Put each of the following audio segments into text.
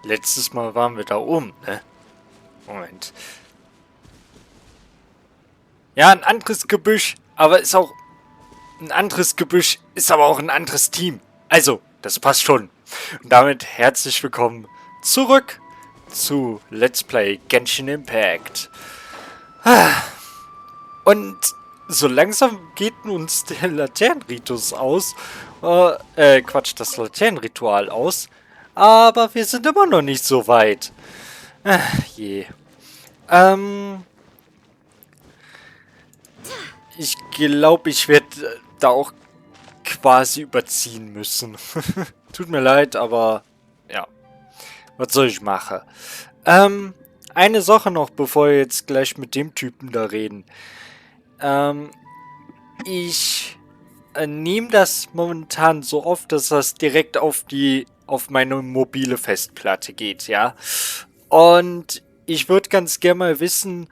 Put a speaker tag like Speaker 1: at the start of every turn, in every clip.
Speaker 1: letztes Mal waren wir da oben, ne? Moment. Ja, ein anderes Gebüsch, aber ist auch ein anderes Gebüsch, ist aber auch ein anderes Team. Also, das passt schon. Und damit herzlich willkommen zurück zu Let's Play Genshin Impact. Und so langsam geht uns der Laternenritus aus. Quatsch, das Laternenritual aus. Aber wir sind immer noch nicht so weit. Je. Ich glaube, ich werde da auch quasi überziehen müssen. Tut mir leid, aber ja. Was soll ich machen? Eine Sache noch, bevor wir jetzt gleich mit dem Typen da reden. Ich nehme das momentan so oft, dass das direkt auf meine mobile Festplatte geht, ja. Und ich würde ganz gerne mal wissen,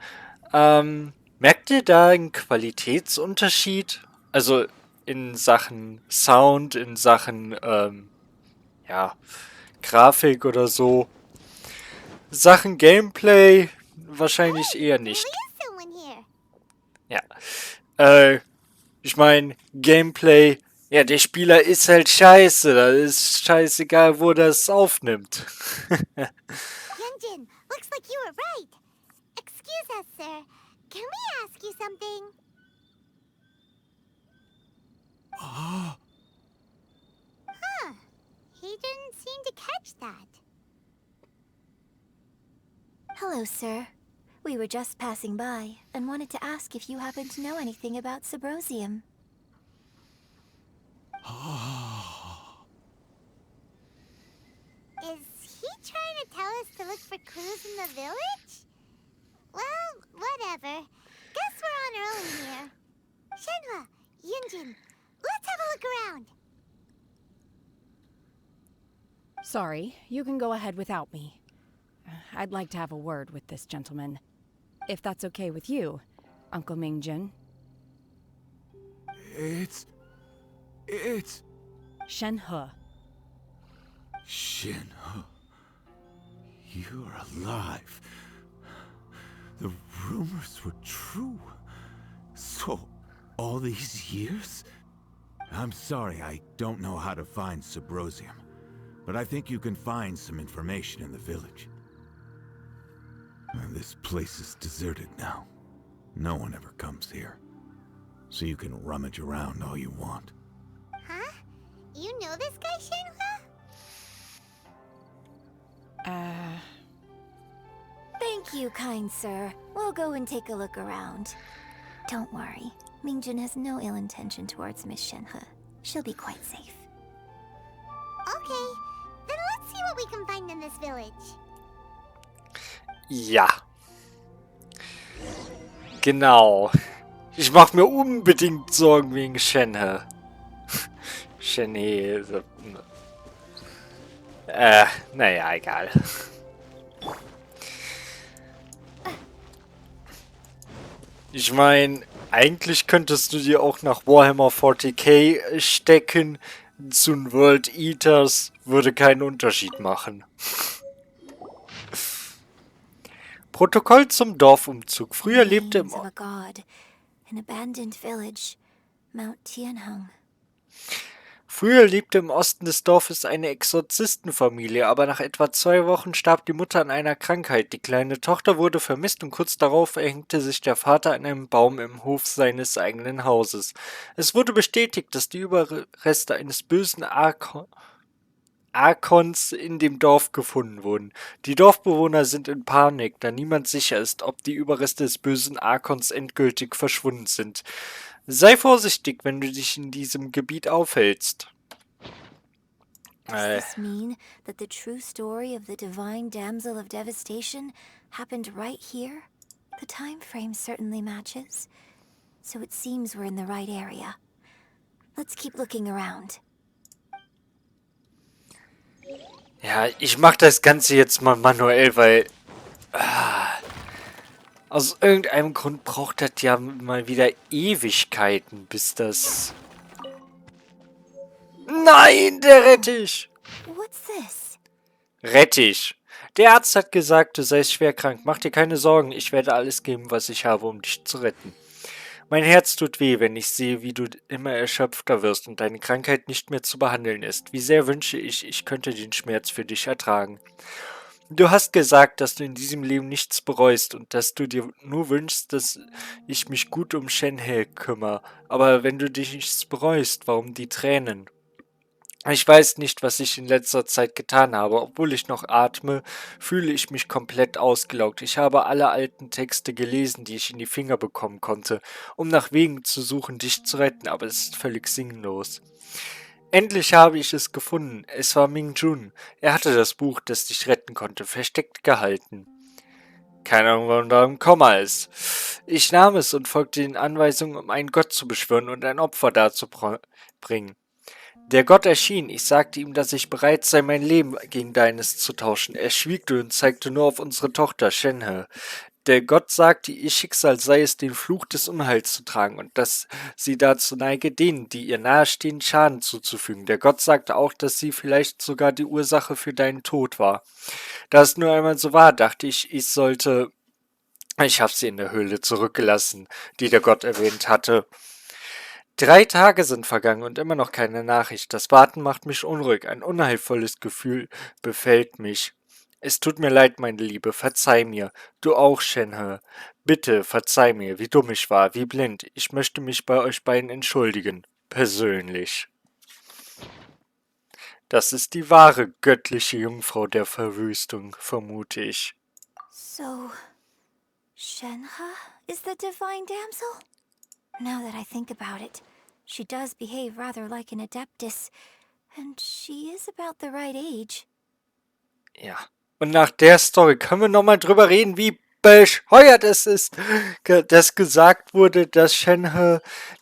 Speaker 1: merkt ihr da einen Qualitätsunterschied? Also in Sachen Sound, in Sachen, ja, Grafik oder so. Sachen Gameplay wahrscheinlich eher nicht. Ja. Ich meine, Gameplay, ja, der Spieler ist halt scheiße. Da ist scheißegal, wo das aufnimmt.
Speaker 2: Yunjin, looks like you were right. Excuse us, sir. Can we ask you something? Huh. He didn't seem to catch that.
Speaker 3: Hello, sir. We were just passing by and wanted to ask if you happen to know anything about Subrosium.
Speaker 2: Is he trying to tell us to look for clues in the village? Well, whatever. Guess we're on our own here. Shenhua, Yunjin, let's have a look around.
Speaker 4: Sorry, you can go ahead without me. I'd like to have a word with this gentleman. If that's okay with you, Uncle Mingjin.
Speaker 5: It's...
Speaker 4: Shenhe.
Speaker 5: Shenhe. You're alive. The rumors were true. So, all these years? I'm sorry, I don't know how to find Subrosium. But I think you can find some information in the village. And this place is deserted now. No one ever comes here. So you can rummage around all you want.
Speaker 2: Huh? You know this guy, Shenhua?
Speaker 3: Thank you, kind sir. We'll go and take a look around. Don't worry. Mingjin has no ill intention towards Miss Shenhe. She'll be quite safe.
Speaker 2: Okay, then let's see what we can find in this village.
Speaker 1: Ja. Genau. Ich mache mir unbedingt Sorgen wegen Shenhe. Shenhe. Naja, egal. Ich meine, eigentlich könntest du dir auch nach Warhammer 40k stecken. Zu den World Eaters würde keinen Unterschied machen. Protokoll zum Dorfumzug. Früher lebte im... Früher lebte im Osten des Dorfes eine Exorzistenfamilie, aber nach etwa 2 Wochen starb die Mutter an einer Krankheit. Die kleine Tochter wurde vermisst und kurz darauf erhängte sich der Vater an einem Baum im Hof seines eigenen Hauses. Es wurde bestätigt, dass die Überreste eines bösen Arkons in dem Dorf gefunden wurden. Die Dorfbewohner sind in Panik, da niemand sicher ist, ob die Überreste des bösen Arkons endgültig verschwunden sind. Sei vorsichtig, wenn du dich in diesem Gebiet aufhältst.
Speaker 3: Does this mean that the true story of the divine damsel of devastation happened right here? The time frame certainly matches, so it seems we're in the right area. Let's keep looking around.
Speaker 1: Ja, ich mach das Ganze jetzt mal manuell, weil... aus irgendeinem Grund braucht das ja mal wieder Ewigkeiten, bis das... Nein, der Rettich!
Speaker 3: What's this?
Speaker 1: Rettich. Der Arzt hat gesagt, du seist schwer krank. Mach dir keine Sorgen, ich werde alles geben, was ich habe, um dich zu retten. Mein Herz tut weh, wenn ich sehe, wie du immer erschöpfter wirst und deine Krankheit nicht mehr zu behandeln ist. Wie sehr wünsche ich, ich könnte den Schmerz für dich ertragen. Du hast gesagt, dass du in diesem Leben nichts bereust und dass du dir nur wünschst, dass ich mich gut um Shenhe kümmere. Aber wenn du dich nichts bereust, warum die Tränen? Ich weiß nicht, was ich in letzter Zeit getan habe. Obwohl ich noch atme, fühle ich mich komplett ausgelaugt. Ich habe alle alten Texte gelesen, die ich in die Finger bekommen konnte, um nach Wegen zu suchen, dich zu retten, aber es ist völlig sinnlos. Endlich habe ich es gefunden. Es war Ming Jun. Er hatte das Buch, das dich retten konnte, versteckt gehalten. Keine Ahnung, warum da ein Komma ist. Ich nahm es und folgte den Anweisungen, um einen Gott zu beschwören und ein Opfer darzubringen. Der Gott erschien, ich sagte ihm, dass ich bereit sei, mein Leben gegen deines zu tauschen. Er schwieg und zeigte nur auf unsere Tochter, Shenhe. Der Gott sagte, ihr Schicksal sei es, den Fluch des Unheils zu tragen und dass sie dazu neige, denen, die ihr nahestehen, Schaden zuzufügen. Der Gott sagte auch, dass sie vielleicht sogar die Ursache für deinen Tod war. Da es nur einmal so war, dachte ich, ich habe sie in der Höhle zurückgelassen, die der Gott erwähnt hatte. 3 Tage sind vergangen und immer noch keine Nachricht. Das Warten macht mich unruhig. Ein unheilvolles Gefühl befällt mich. Es tut mir leid, meine Liebe. Verzeih mir. Du auch, Shenhe. Bitte, verzeih mir, wie dumm ich war, wie blind. Ich möchte mich bei euch beiden entschuldigen. Persönlich. Das ist die wahre göttliche Jungfrau der Verwüstung, vermute ich.
Speaker 3: So, Shenhe is the divine damsel? Now that I think about it, she does behave rather like an adeptus, and she is about the right age.
Speaker 1: Ja. Und nach der Story können wir nochmal drüber reden, wie bescheuert es ist, dass gesagt wurde, dass Shenhe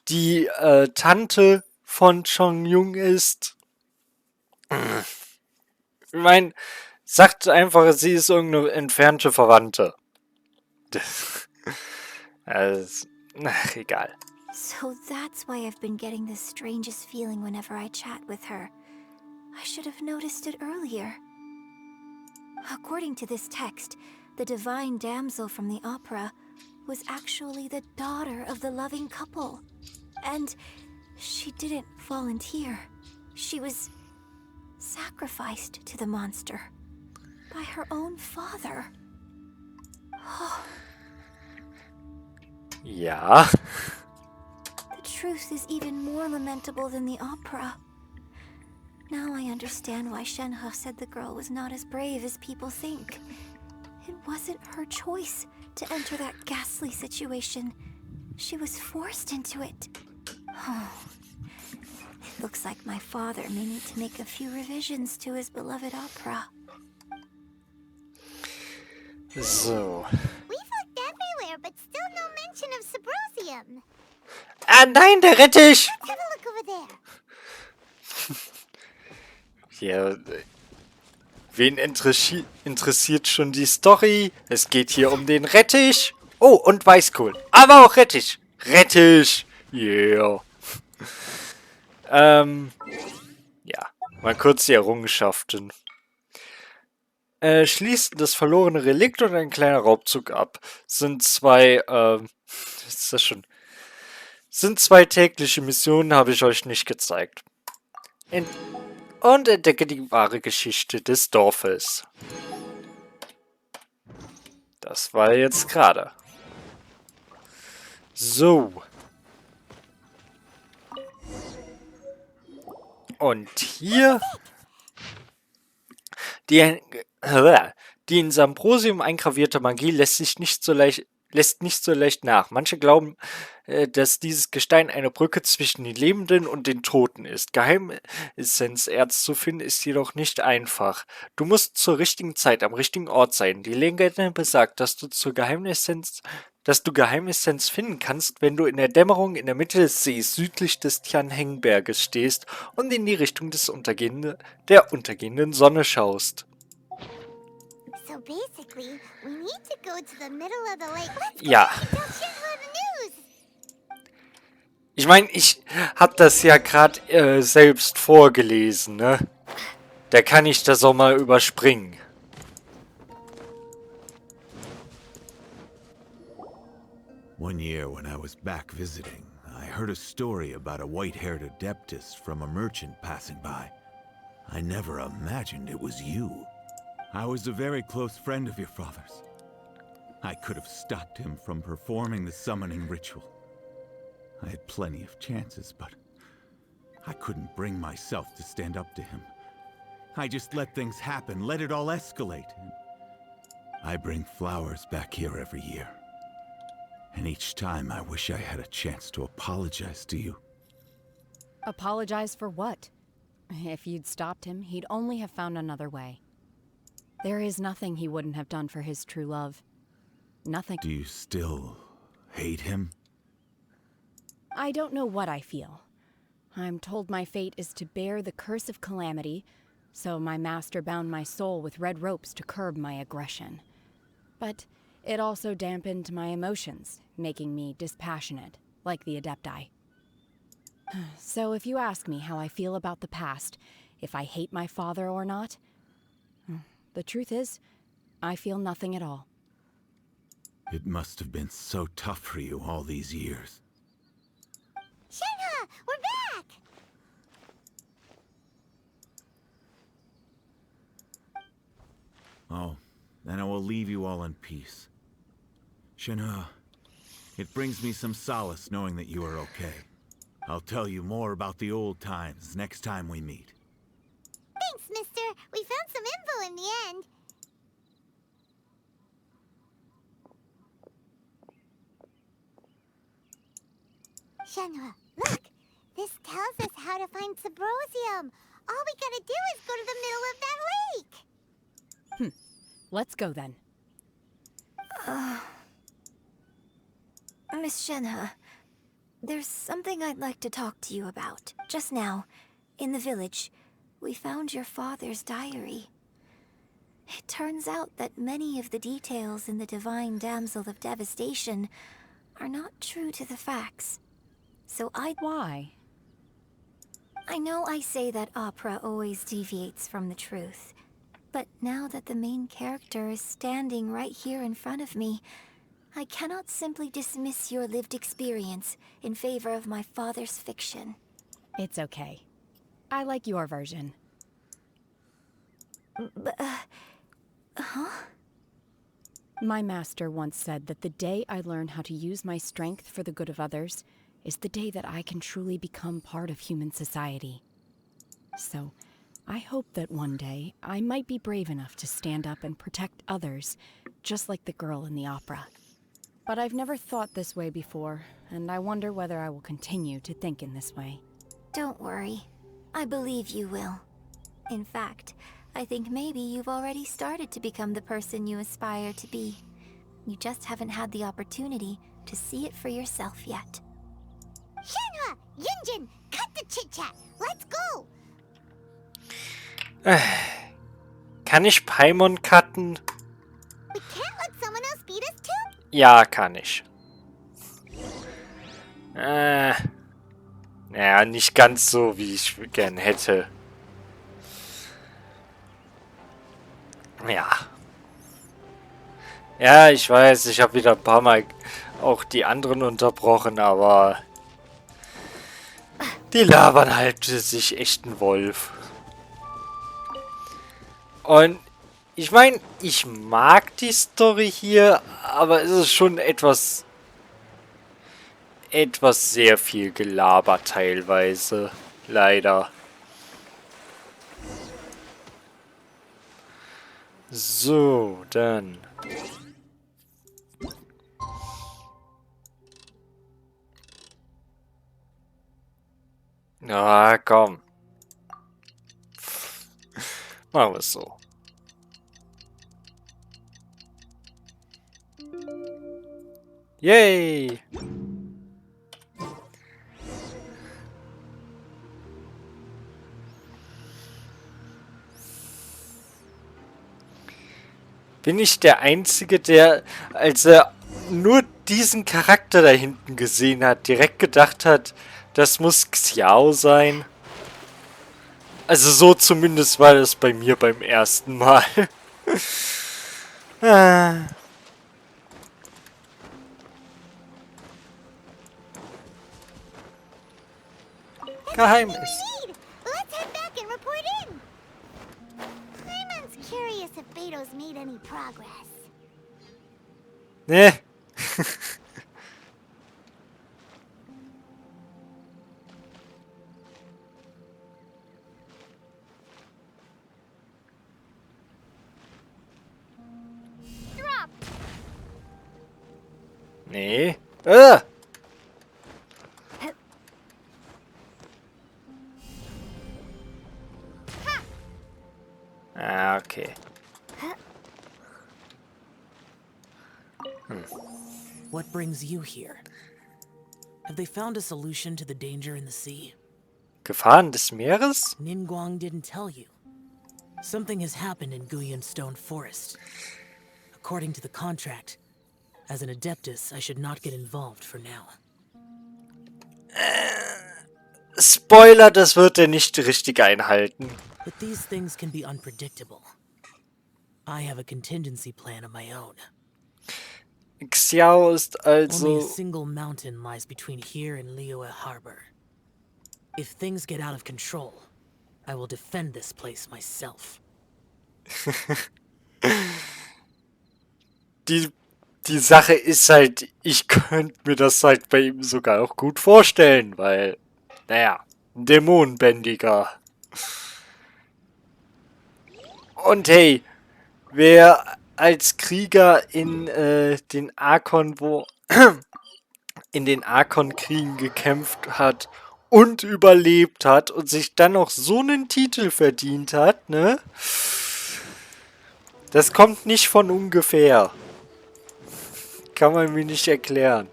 Speaker 1: die Tante von Chongyun ist. Ich meine, sagt einfach, sie ist irgendeine entfernte Verwandte. Also, ach, egal.
Speaker 3: So that's why I've been getting the strangest feeling whenever I chat with her. I should have noticed it earlier. According to this text, the divine damsel from the opera was actually the daughter of the loving couple. And she didn't volunteer. She was sacrificed to the monster by her own father.
Speaker 1: Ja.
Speaker 3: The truth is even more lamentable than the opera. Now I understand why Shenhe said the girl was not as brave as people think. It wasn't her choice to enter that ghastly situation. She was forced into it. It looks like my father may need to make a few revisions to his beloved opera.
Speaker 1: So.
Speaker 2: We've looked everywhere, but still no mention of Sabrosium.
Speaker 1: Ah nein, der Rettich!
Speaker 2: Let's have a look over there.
Speaker 1: Ja, wen interessiert schon die Story? Es geht hier um den Rettich. Oh, und Weißkohl. Aber auch Rettich. Rettich. Yeah. Ja, mal kurz die Errungenschaften. Schließen das verlorene Relikt und ein kleiner Raubzug ab. Sind zwei, ist das schon? Sind 2 tägliche Missionen, habe ich euch nicht gezeigt. Und entdecke die wahre Geschichte des Dorfes. Das war jetzt gerade. So. Und hier... Die in Sambrosium eingravierte Magie lässt nicht so leicht nach. Manche glauben, dass dieses Gestein eine Brücke zwischen den Lebenden und den Toten ist. Geheimessenzerz zu finden ist jedoch nicht einfach. Du musst zur richtigen Zeit am richtigen Ort sein. Die Legende besagt, dass du Geheimessenz finden kannst, wenn du in der Dämmerung in der Mitte des Sees südlich des Tianheng-Berges stehst und in die Richtung der untergehenden Sonne schaust.
Speaker 2: So basically, we need to go to the middle of the lake. Let's go
Speaker 1: Ja.
Speaker 2: and tell Shenhe the news.
Speaker 1: Ich meine, ich hab das ja gerade selbst vorgelesen, ne? Da kann ich das auch mal überspringen.
Speaker 5: One year when I was back visiting, I heard a story about a white-haired adeptus from a merchant passing by. I never imagined it was you. I was a very close friend of your father's. I could have stopped him from performing the summoning ritual. I had plenty of chances, but I couldn't bring myself to stand up to him. I just let things happen, let it all escalate. I bring flowers back here every year. And each time I wish I had a chance to apologize to you.
Speaker 4: Apologize for what? If you'd stopped him, he'd only have found another way. There is nothing he wouldn't have done for his true love. Nothing.
Speaker 5: Do you still hate him?
Speaker 4: I don't know what I feel. I'm told my fate is to bear the curse of calamity, so my master bound my soul with red ropes to curb my aggression. But it also dampened my emotions, making me dispassionate, like the Adepti. So if you ask me how I feel about the past, if I hate my father or not, the truth is, I feel nothing at all.
Speaker 5: It must have been so tough for you all these years.
Speaker 2: Shenhe, we're back!
Speaker 5: Oh, then I will leave you all in peace. Shenhe, it brings me some solace knowing that you are okay. I'll tell you more about the old times next time we meet.
Speaker 2: Thanks, mister. We found some info in the end. Shenhe, look! This tells us how to find Subrosium. All we gotta do is go to the middle of that lake.
Speaker 4: Let's go then.
Speaker 3: Miss Shenhe, there's something I'd like to talk to you about. Just now, in the village, we found your father's diary. It turns out that many of the details in the Divine Damsel of Devastation are not true to the facts. So
Speaker 4: Why?
Speaker 3: I know I say that opera always deviates from the truth, but now that the main character is standing right here in front of me, I cannot simply dismiss your lived experience in favor of my father's fiction.
Speaker 4: It's okay. I like your version.
Speaker 3: But,
Speaker 4: My master once said that the day I learn how to use my strength for the good of others is the day that I can truly become part of human society. So, I hope that one day I might be brave enough to stand up and protect others, just like the girl in the opera. But I've never thought this way before, and I wonder whether I will continue to think in this way.
Speaker 3: Don't worry. I believe you will. In fact, I think maybe you've already started to become the person you aspire to be. You just haven't had the opportunity to see it for yourself yet.
Speaker 2: Shenhe, Yunjin, cut the chit-chat. Let's go!
Speaker 1: Kann ich Paimon cutten?
Speaker 2: We can't let someone else beat us too?
Speaker 1: Ja, kann ich. Naja, nicht ganz so, wie ich gern hätte. Ja. Ja, ich weiß, ich habe wieder ein paar Mal auch die anderen unterbrochen, aber die labern halt sich echt einen Wolf. Und ich meine, ich mag die Story hier, aber es ist schon etwas sehr viel Gelaber teilweise. Leider. So, dann. Ah, komm. Machen wir es so. Yay! Bin ich der Einzige, der, als er nur diesen Charakter da hinten gesehen hat, direkt gedacht hat, das muss Xiao sein? Also so zumindest war das bei mir beim ersten Mal. Geheimnis.
Speaker 2: We need. Let's head back and report in. Paimon's curious if Beto's made any progress.
Speaker 1: Ne?
Speaker 2: Drop.
Speaker 1: Nee. Ah, okay.
Speaker 6: What brings you here? Have they found a solution to the danger in the sea?
Speaker 1: Gefahren des Meeres?
Speaker 6: Ningguang didn't tell you. Something has happened in Guyan Stone Forest. According to the contract, as an Adeptus, I should not get involved for now.
Speaker 1: Spoiler, das wird er nicht richtig einhalten.
Speaker 6: But these things can be unpredictable. I have a contingency plan of my own.
Speaker 1: Xiao ist
Speaker 6: Only a
Speaker 1: also...
Speaker 6: single mountain lies between here and Liyue Harbor. If things get out of control, I will defend this place myself.
Speaker 1: Die Sache ist halt, ich könnte mir das halt bei ihm sogar auch gut vorstellen, weil, naja, ein Dämonenbändiger. Und hey, wer als Krieger in den Arkon-Kriegen gekämpft hat und überlebt hat und sich dann noch so einen Titel verdient hat, ne? Das kommt nicht von ungefähr. Kann man mir nicht erklären.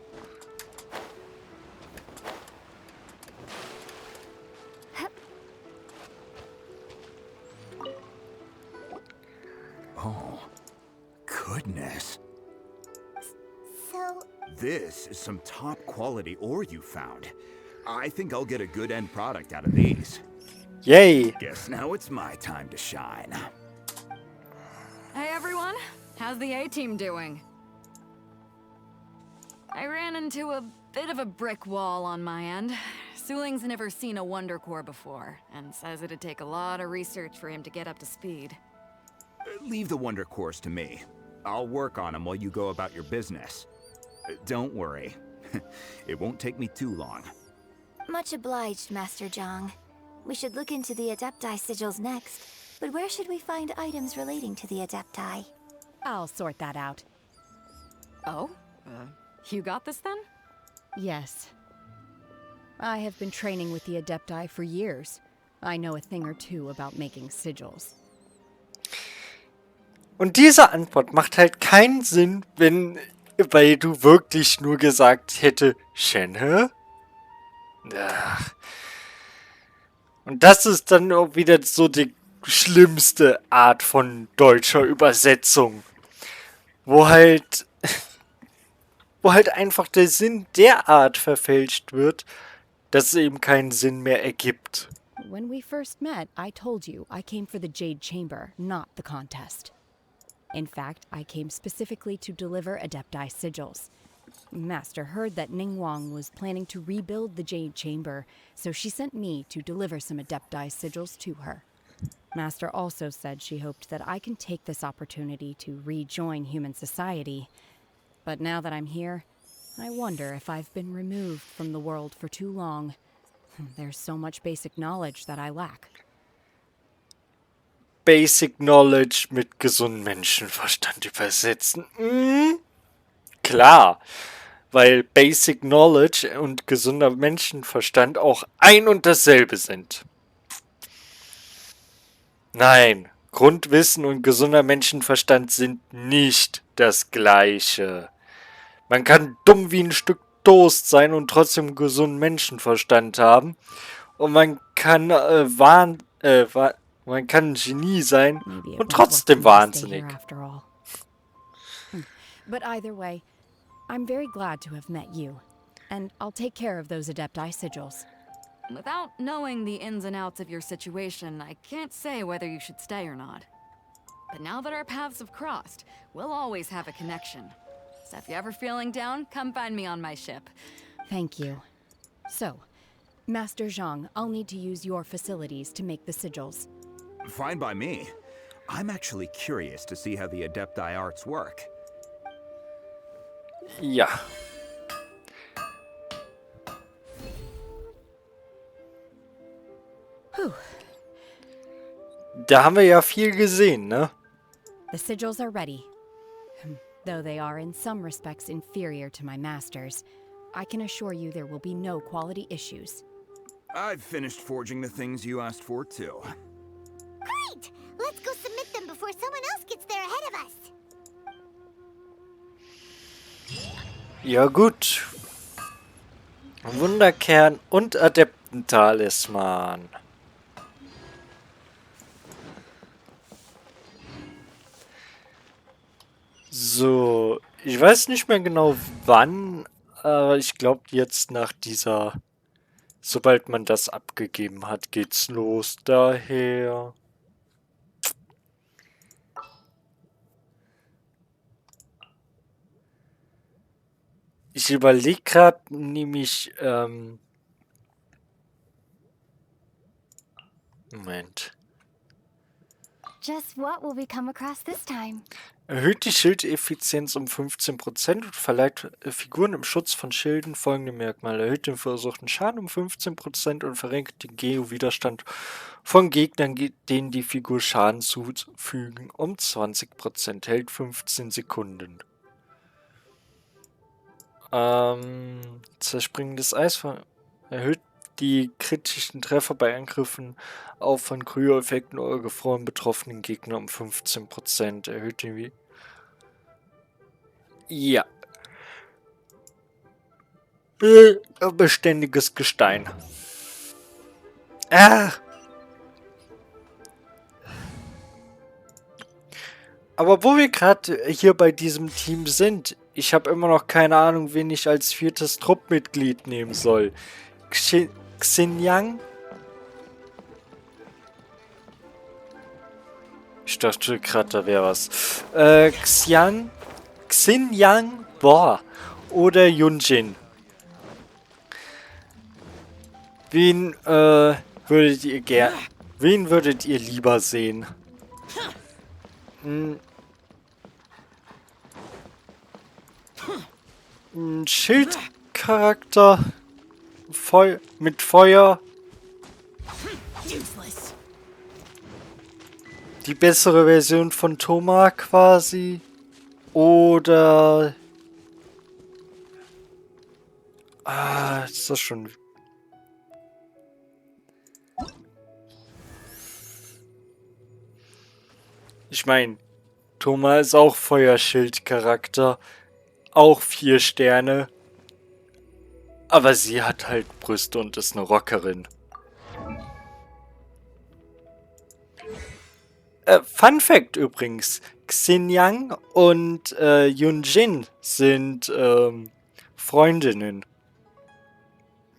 Speaker 5: Oh, goodness.
Speaker 2: So,
Speaker 7: This is some top quality ore you found. I think I'll get a good end product out of these.
Speaker 1: Yay!
Speaker 7: Guess now it's my time to shine.
Speaker 8: Hey everyone, how's the A-team doing? I ran into a bit of a brick wall on my end. Suling's never seen a Wonder Core before, and says it'd take a lot of research for him to get up to speed.
Speaker 7: Leave the Wonder Cores to me. I'll work on them while you go about your business. Don't worry. It won't take me too long.
Speaker 3: Much obliged, Master Zhang. We should look into the Adepti sigils next. But where should we find items relating to the Adepti?
Speaker 4: I'll sort that out.
Speaker 8: Oh? You got this then?
Speaker 4: Yes. I have been training with the Adepti for years. I know a thing or two about making sigils.
Speaker 1: Und diese Antwort macht halt keinen Sinn, weil du wirklich nur gesagt hätte, Shenhe? Ach. Und das ist dann auch wieder so die schlimmste Art von deutscher Übersetzung. Wo halt einfach der Sinn derart verfälscht wird, dass es eben keinen Sinn mehr ergibt.
Speaker 4: When we first met, I told you I came for the Jade Chamber, not the contest. In fact, I came specifically to deliver Adepti sigils. Master heard that Ningguang was planning to rebuild the Jade Chamber, so she sent me to deliver some Adepti sigils to her. Master also said she hoped that I can take this opportunity to rejoin human society. But now that I'm here, I wonder if I've been removed from the world for too long. There's so much basic knowledge that I lack.
Speaker 1: Basic Knowledge mit gesundem Menschenverstand übersetzen. Klar, weil Basic Knowledge und gesunder Menschenverstand auch ein und dasselbe sind. Nein, Grundwissen und gesunder Menschenverstand sind nicht das Gleiche. Man kann dumm wie ein Stück Toast sein und trotzdem gesunden Menschenverstand haben. Und man kann man kann ein Genie sein und trotzdem wahnsinnig.
Speaker 4: But either way, I'm very glad to have met you. And I'll take care of those Adepti sigils.
Speaker 8: Without knowing the ins and outs of your situation, I can't say whether you should stay or not. But now that our paths have crossed, we'll always have a connection. So if you're ever feeling down, come find me on my ship.
Speaker 4: Thank you. So, Master Zhang, I'll need to use your facilities to make the sigils.
Speaker 7: Fine by me. I'm actually curious to see how the Adepti arts work.
Speaker 1: Ja.
Speaker 4: Whew.
Speaker 1: Da haben wir ja viel gesehen, ne?
Speaker 4: The sigils are ready. Though they are in some respects inferior to my master's, I can assure you there will be no quality issues.
Speaker 7: I've finished forging the things you asked for, too.
Speaker 2: Great! Let's go submit them before someone else gets there ahead of us.
Speaker 1: Ja gut. Wunderkern und Adeptentalisman. So, ich weiß nicht mehr genau wann, aber ich glaube jetzt nach dieser, sobald man das abgegeben hat, geht's los. Daher. Ich überlege gerade, nämlich, Moment.
Speaker 3: Just what will we come across this time?
Speaker 1: Erhöht die Schildeffizienz um 15% und verleiht Figuren im Schutz von Schilden folgende Merkmale. Erhöht den verursachten Schaden um 15% und verringert den Geo-Widerstand von Gegnern, denen die Figur Schaden zufügen, um 20%. Hält 15 Sekunden. Zerspringendes Eis erhöht die kritischen Treffer bei Angriffen auf von Kryo-Effekten oder gefroren betroffenen Gegner um 15%. Erhöht den Ja. Beständiges Gestein. Aber wo wir gerade hier bei diesem Team sind, ich habe immer noch keine Ahnung, wen ich als 4. Truppmitglied nehmen soll. Xinjiang? Ich dachte gerade, da wäre was. Xinjiang, boah. Oder Yunjin. Wen würdet ihr lieber sehen? Ein Schildcharakter mit Feuer. Die bessere Version von Thoma quasi. Oder... ist das schon... Ich meine, Thoma ist auch Feuerschildcharakter. Auch 4 Sterne. Aber sie hat halt Brüste und ist eine Rockerin. Fun Fact übrigens. Xinjiang und Yunjin sind Freundinnen.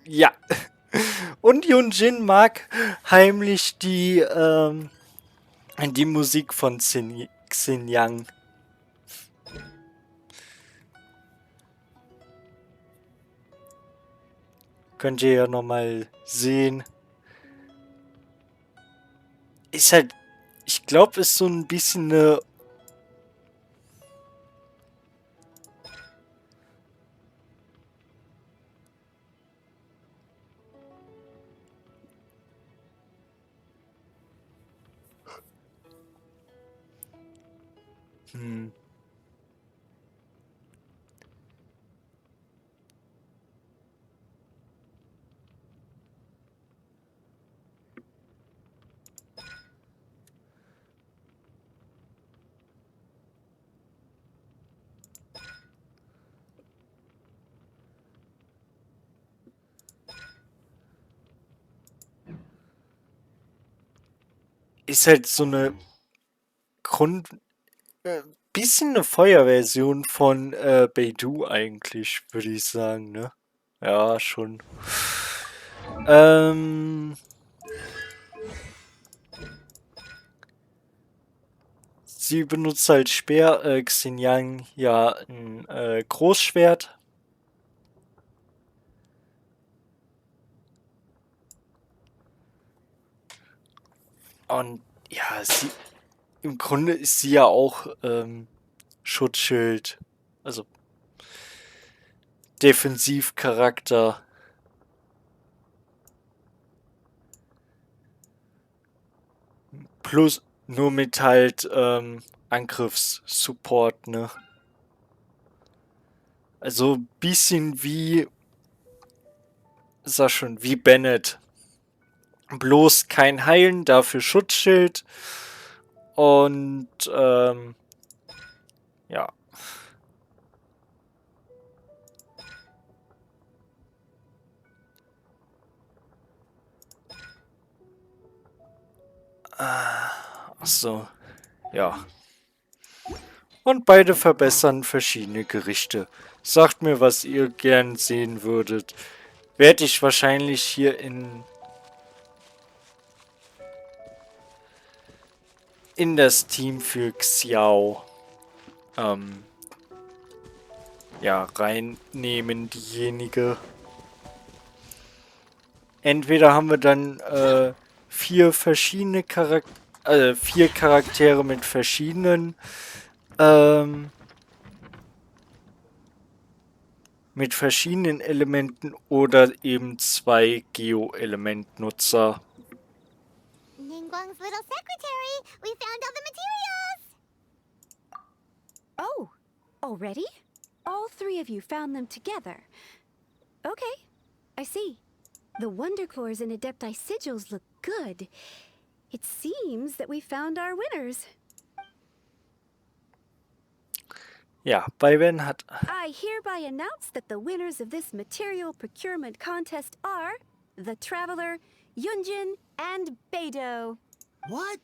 Speaker 1: Ja. Und Yunjin mag heimlich die Musik von Xinjiang. Könnt ihr ja nochmal sehen. Ist halt, ich glaube, ist so ein bisschen eine... Ist halt so eine bisschen eine Feuerversion von Beidou eigentlich, würde ich sagen, ne? Ja, schon. Sie benutzt halt Speer, Xinjiang ja ein Großschwert. Und ja, im Grunde ist sie ja auch Schutzschild. Also Defensivcharakter. Plus nur mit halt Angriffssupport, ne? Also ein bisschen wie, sag schon, wie Bennett. Bloß kein Heilen, dafür Schutzschild. Und ja. Ach so, ja. Und beide verbessern verschiedene Gerichte. Sagt mir, was ihr gern sehen würdet. Werde ich wahrscheinlich hier in das Team für Xiao ja, reinnehmen, diejenige. Entweder haben wir dann vier Charaktere mit verschiedenen Elementen oder eben 2 Geo-Element-Nutzer.
Speaker 2: Ningguang's little secretary! We found all the materials!
Speaker 9: Oh, already? All three of you found them together. Okay, I see. The Wonder Cores and Adepti sigils look good. It seems that we found our winners.
Speaker 1: Ja, bei Ben hat...
Speaker 9: I hereby announce that the winners of this material procurement contest are the Traveler, Yunjin, and Beidou.
Speaker 10: What?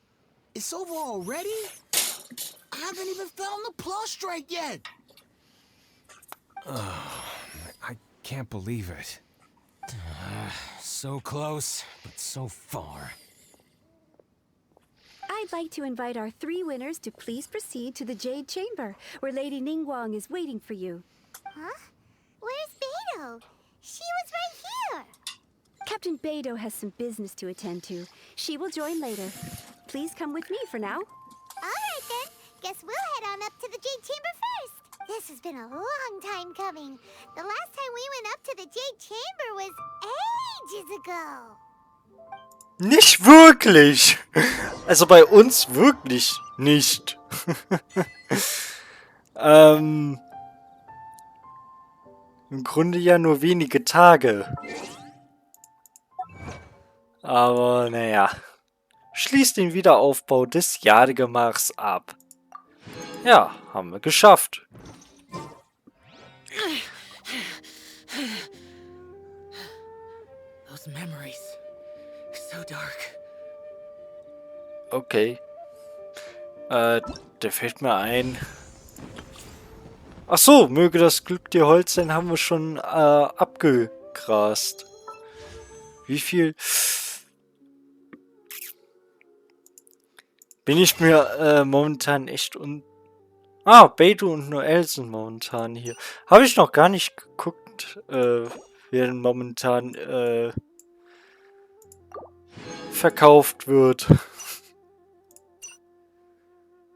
Speaker 10: It's over already? I haven't even found the plus strike yet!
Speaker 5: I can't believe it.
Speaker 10: So close, but so far.
Speaker 9: I'd like to invite our three winners to please proceed to the Jade Chamber, where Lady Ningguang is waiting for you.
Speaker 2: Huh? Where's Beidou? She was right here!
Speaker 9: Captain Beidou has some business to attend to. She will join later. Please come with me for now.
Speaker 2: Alright then, guess we'll head on up to the Jade Chamber first! This has been a long time coming. The last time we went up to the Jade Chamber was ages ago.
Speaker 1: Nicht wirklich! Also bei uns wirklich nicht. Im Grunde ja nur wenige Tage. Aber naja. Schließt den Wiederaufbau des Jadegemachs ab. Ja, haben wir geschafft.
Speaker 6: Those memories. So dark.
Speaker 1: Okay. Der fällt mir ein. Ach so, möge das Glück dir Holz sein, haben wir schon abgegrast. Wie viel? Bin ich mir momentan echt Ah, Beidou und Noel sind momentan hier. Habe ich noch gar nicht geguckt, wer momentan verkauft wird.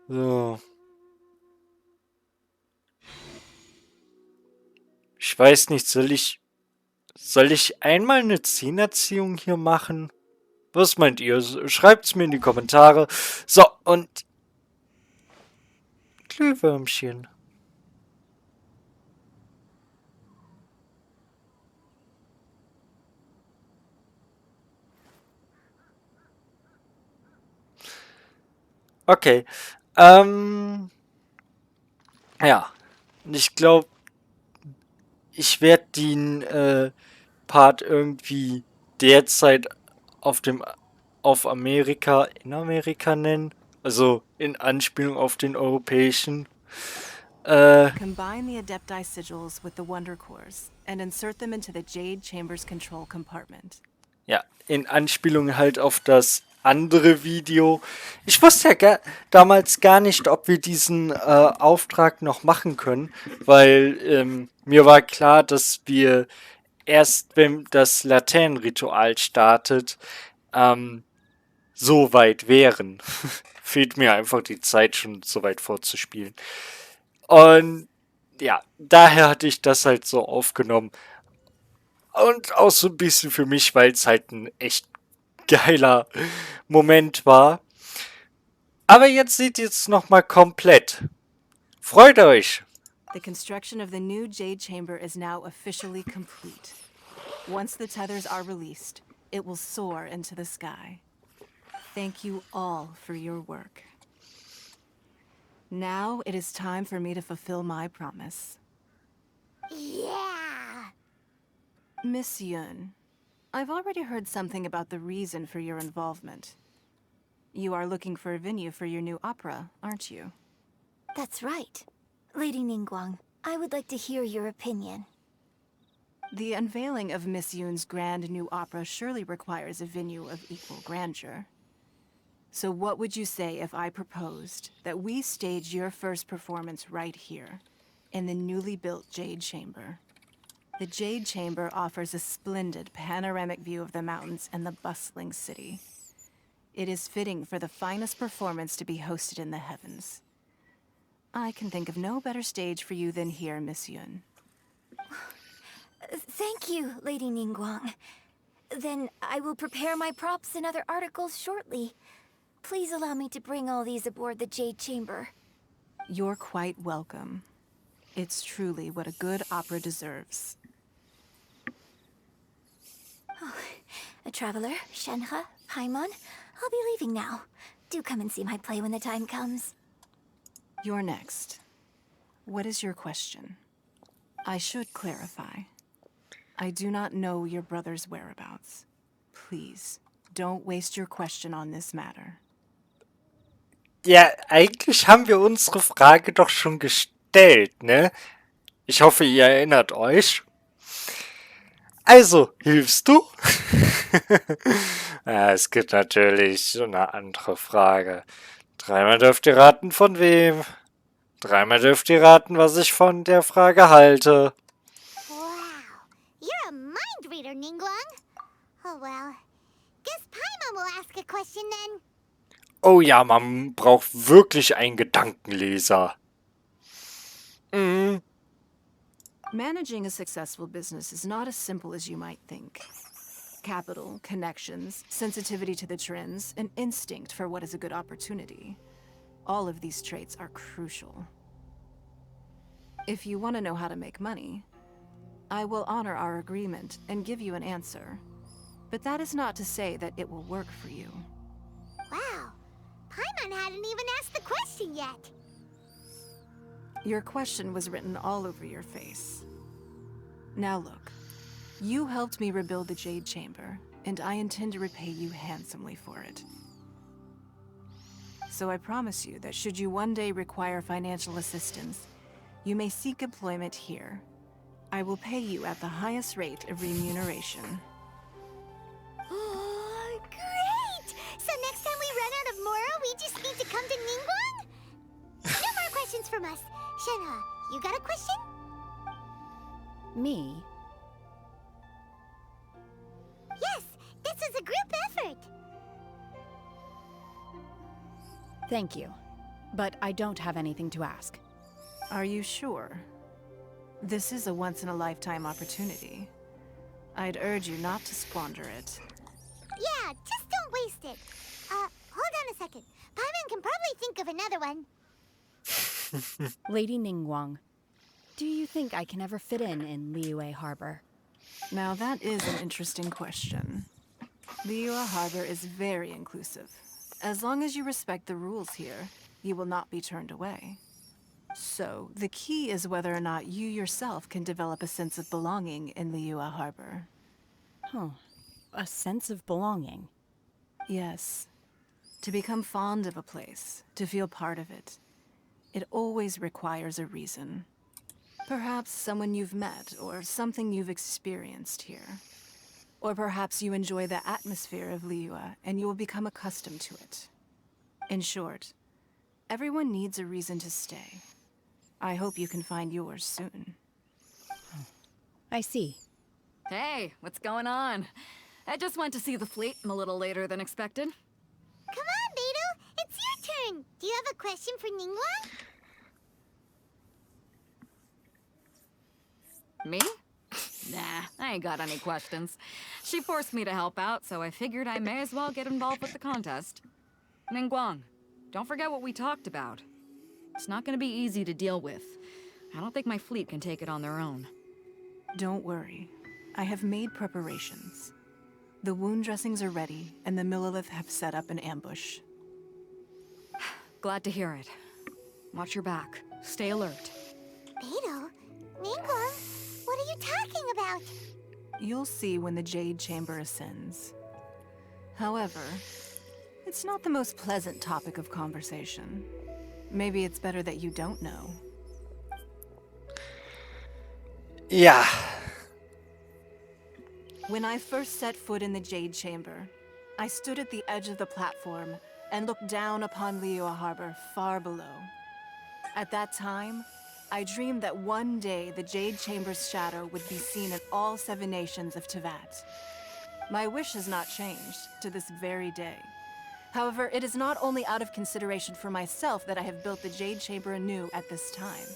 Speaker 1: So. Ich weiß nicht, soll ich einmal eine Zehnerziehung hier machen? Was meint ihr? Schreibt's mir in die Kommentare. So, und Glühwürmchen. Okay. Ja. Und ich glaube, ich werde den Part irgendwie derzeit auf Amerika, in Amerika nennen. Also in Anspielung auf den europäischen.
Speaker 11: Combine the Adepti sigils with the Wonder Cores and insert them into the Jade Chamber's control compartment.
Speaker 1: Ja, in Anspielung halt auf das andere Video. Ich wusste ja damals gar nicht, ob wir diesen Auftrag noch machen können, weil mir war klar, dass wir erst, wenn das Laternenritual startet, so weit wären. Fehlt mir einfach die Zeit, schon so weit vorzuspielen. Und ja, daher hatte ich das halt so aufgenommen. Und auch so ein bisschen für mich, weil es halt ein echt geiler Moment war. Aber jetzt seht ihr es nochmal komplett. Freut euch!
Speaker 11: The construction of the new Jade Chamber is now officially complete. Once the tethers are released, it will soar into the sky. Thank you all for your work. Now it is time for me to fulfill my promise.
Speaker 2: Yeah!
Speaker 11: Miss Yun, I've already heard something about the reason for your involvement. You are looking for a venue for your new opera, aren't you?
Speaker 3: That's right. Lady Ningguang, I would like to hear your opinion.
Speaker 11: The unveiling of Miss Yun's grand new opera surely requires a venue of equal grandeur. So what would you say if I proposed that we stage your first performance right here, in the newly built Jade Chamber? The Jade Chamber offers a splendid panoramic view of the mountains and the bustling city. It is fitting for the finest performance to be hosted in the heavens. I can think of no better stage for you than here, Miss Yun.
Speaker 3: Thank you, Lady Ningguang. Then I will prepare my props and other articles shortly. Please allow me to bring all these aboard the Jade Chamber.
Speaker 11: You're quite welcome. It's truly what a good opera deserves.
Speaker 3: A traveler, Shenhe, Paimon, I'll be leaving now. Do come and see my play when the time comes.
Speaker 11: You're next. What is your question? I should clarify. I do not know your brother's whereabouts. Please, don't waste your question on this matter.
Speaker 1: Ja, eigentlich haben wir unsere Frage doch schon gestellt, ne? Ich hoffe, ihr erinnert euch. Also, hilfst du? Ja, es gibt natürlich so eine andere Frage. Dreimal dürft ihr raten, von wem. Dreimal dürft ihr raten, was ich von der Frage halte.
Speaker 2: Wow, you're a mind reader, Ningguang. Oh well, guess Paimon will ask a question then.
Speaker 1: Oh ja, man braucht wirklich einen Gedankenleser. Mhm.
Speaker 11: Managing a successful business is not as simple as you might think. Capital, connections, sensitivity to the trends, and instinct for what is a good opportunity. All of these traits are crucial. If you want to know how to make money, I will honor our agreement and give you an answer. But that is not to say that it will work for you.
Speaker 2: Wow, Paimon hadn't even asked the question yet.
Speaker 11: Your question was written all over your face. Now look, you helped me rebuild the Jade Chamber, and I intend to repay you handsomely for it. So I promise you that should you one day require financial assistance, you may seek employment here. I will pay you at the highest rate of remuneration.
Speaker 2: Oh, great! So next time we run out of Mora, we just need to come to Ningguang? No more questions from us. Shenhe, you got a question?
Speaker 4: Me?
Speaker 2: Yes, this is a group effort.
Speaker 4: Thank you. But I don't have anything to ask.
Speaker 11: Are you sure? This is a once-in-a-lifetime opportunity. I'd urge you not to squander it.
Speaker 2: Yeah, just don't waste it. Hold on a second. Paimon can probably think of another one.
Speaker 4: Lady Ningguang, do you think I can ever fit in Liyue Harbor?
Speaker 11: Now that is an interesting question. Liyue Harbor is very inclusive. As long as you respect the rules here, you will not be turned away. So, the key is whether or not you yourself can develop a sense of belonging in Liyue Harbor.
Speaker 4: Huh. A sense of belonging.
Speaker 11: Yes. To become fond of a place, to feel part of it, it always requires a reason. Perhaps someone you've met, or something you've experienced here. Or perhaps you enjoy the atmosphere of Liyue, and you will become accustomed to it. In short, everyone needs a reason to stay. I hope you can find yours soon.
Speaker 4: I see.
Speaker 8: Hey, what's going on? I just went to see the fleet a little later than expected.
Speaker 2: Come on, Beidou. It's your turn. Do you have a question for Ningguang?
Speaker 8: Me? Nah, I ain't got any questions. She forced me to help out, so I figured I may as well get involved with the contest. Ningguang, don't forget what we talked about. It's not gonna be easy to deal with. I don't think my fleet can take it on their own.
Speaker 11: Don't worry. I have made preparations. The wound dressings are ready, and the Millelith have set up an ambush.
Speaker 8: Glad to hear it. Watch your back. Stay alert.
Speaker 2: Beidou? Ningguang? What are you talking about?
Speaker 11: You'll see when the Jade Chamber ascends. However, it's not the most pleasant topic of conversation. Maybe it's better that you don't know.
Speaker 1: Ja.
Speaker 11: When I first set foot in the Jade Chamber, I stood at the edge of the platform and looked down upon Liyue Harbor far below. At that time, I dreamed that one day the Jade Chamber's shadow would be seen in all 7 nations of Teyvat. My wish has not changed to this very day. However, it is not only out of consideration for myself that I have built the Jade Chamber anew at this time.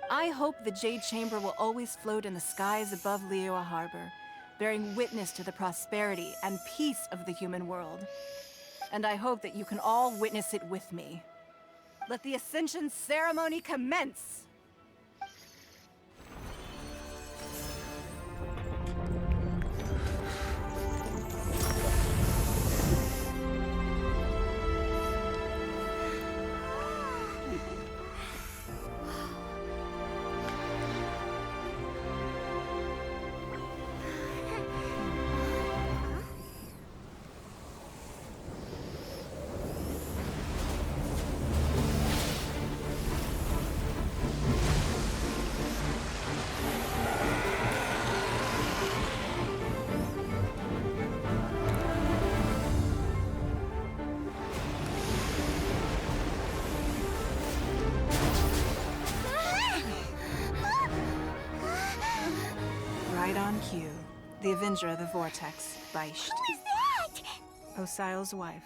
Speaker 11: I hope the Jade Chamber will always float in the skies above Liyue Harbor, bearing witness to the prosperity and peace of the human world. And I hope that you can all witness it with me. Let the Ascension ceremony commence! Right on cue. The Avenger of the Vortex, Beisht.
Speaker 2: Who is that?
Speaker 11: Osial's wife.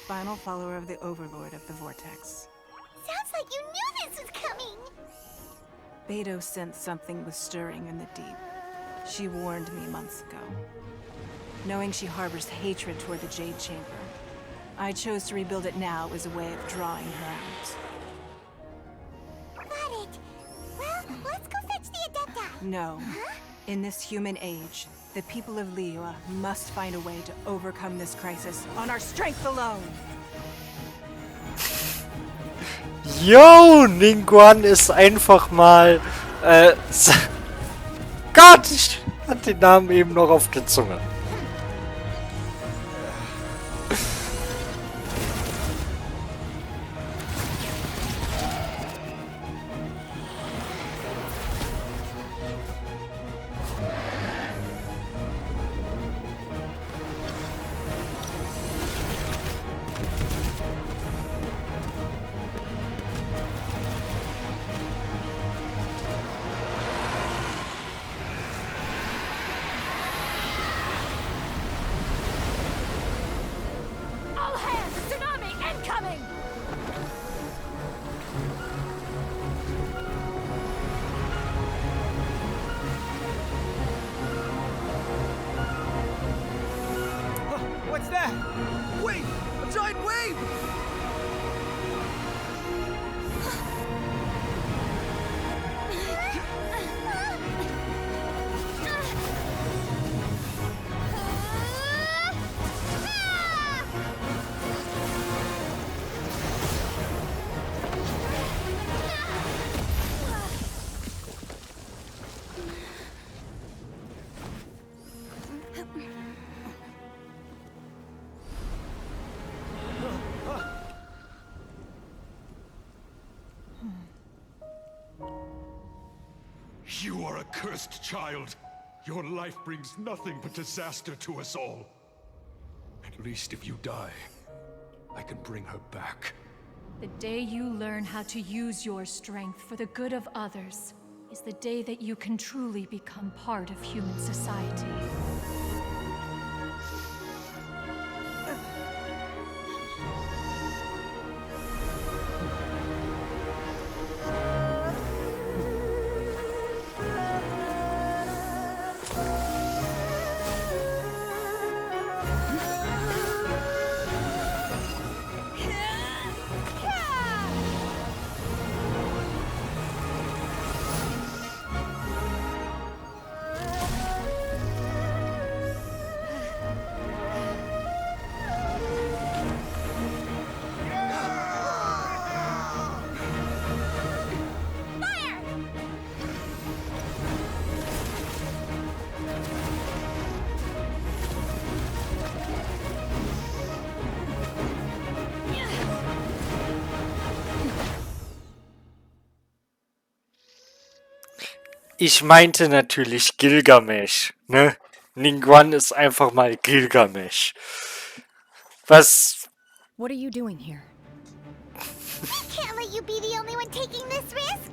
Speaker 11: Final follower of the Overlord of the Vortex.
Speaker 2: Sounds like you knew this was coming.
Speaker 11: Beidou sensed something was stirring in the deep. She warned me months ago. Knowing she harbors hatred toward the Jade Chamber, I chose to rebuild it now as a way of drawing her out.
Speaker 2: Got it. Well, let's go fetch the Adepta.
Speaker 11: No.
Speaker 2: Huh?
Speaker 11: In this human age, the people of Liyue must find a way to overcome this crisis on our strength alone.
Speaker 1: Yo, Ningguang ist einfach mal... Gott, ich hatte den Namen eben noch auf der Zunge.
Speaker 10: What's that? Wait! A giant wave!
Speaker 12: You are a cursed child. Your life brings nothing but disaster to us all. At least if you die, I can bring her back.
Speaker 13: The day you learn how to use your strength for the good of others is the day that you can truly become part of human society.
Speaker 1: Ich meinte natürlich Gilgamesh, ne? Ningguang ist einfach mal Gilgamesh. Was...
Speaker 4: What are you doing here?
Speaker 2: Can't let you be the only one taking this risk.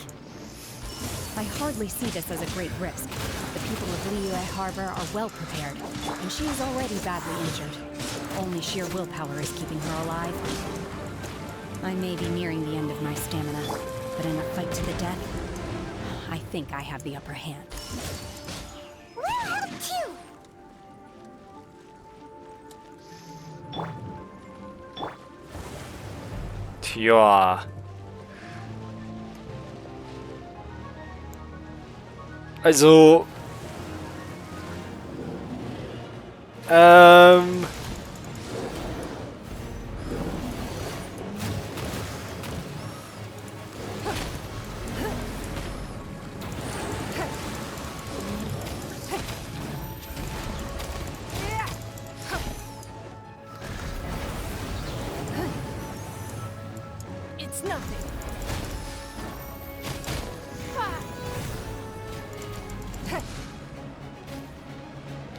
Speaker 4: I hardly see this as a great risk. The people of Liyue Harbor are well prepared, and she is already badly injured. Only sheer willpower is keeping her alive. I may be nearing the end of my stamina, but in a fight to the death, I think I have the upper hand.
Speaker 2: We'll help too.
Speaker 1: Tja. Also...
Speaker 11: It's nothing.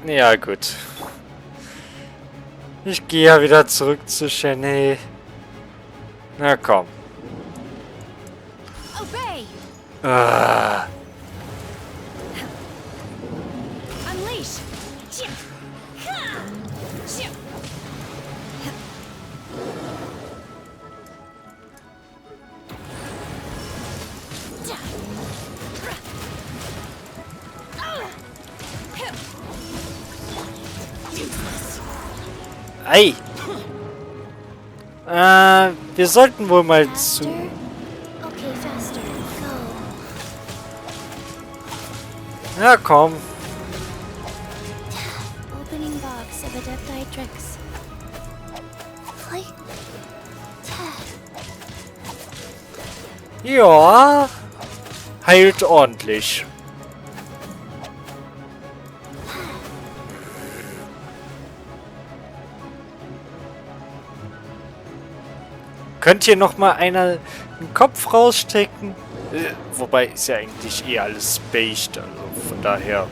Speaker 1: Ja, gut. Ich gehe ja wieder zurück zu Shenhe. Na komm.
Speaker 4: Obey!
Speaker 1: Ah.
Speaker 4: Unleash!
Speaker 1: Ei! Wir sollten wohl mal zu...
Speaker 3: Okay, faster. Go.
Speaker 1: Ja, komm.
Speaker 3: Opening box of Adepti tricks. Like...
Speaker 1: Ja. Heilt ordentlich. Könnt ihr noch mal einer den Kopf rausstecken? Wobei ist ja eigentlich eh alles based, also von daher.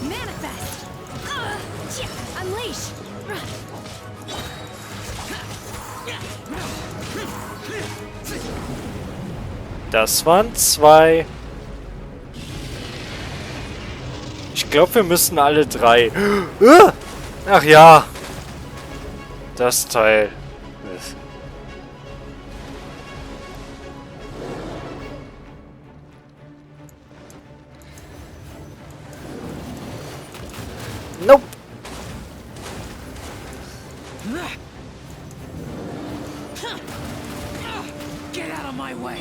Speaker 4: Manifest! Unleash!
Speaker 1: Das waren 2. Ich glaube, wir müssen alle 3. Ach ja. Das Teil. Nope.
Speaker 6: Get out of my way!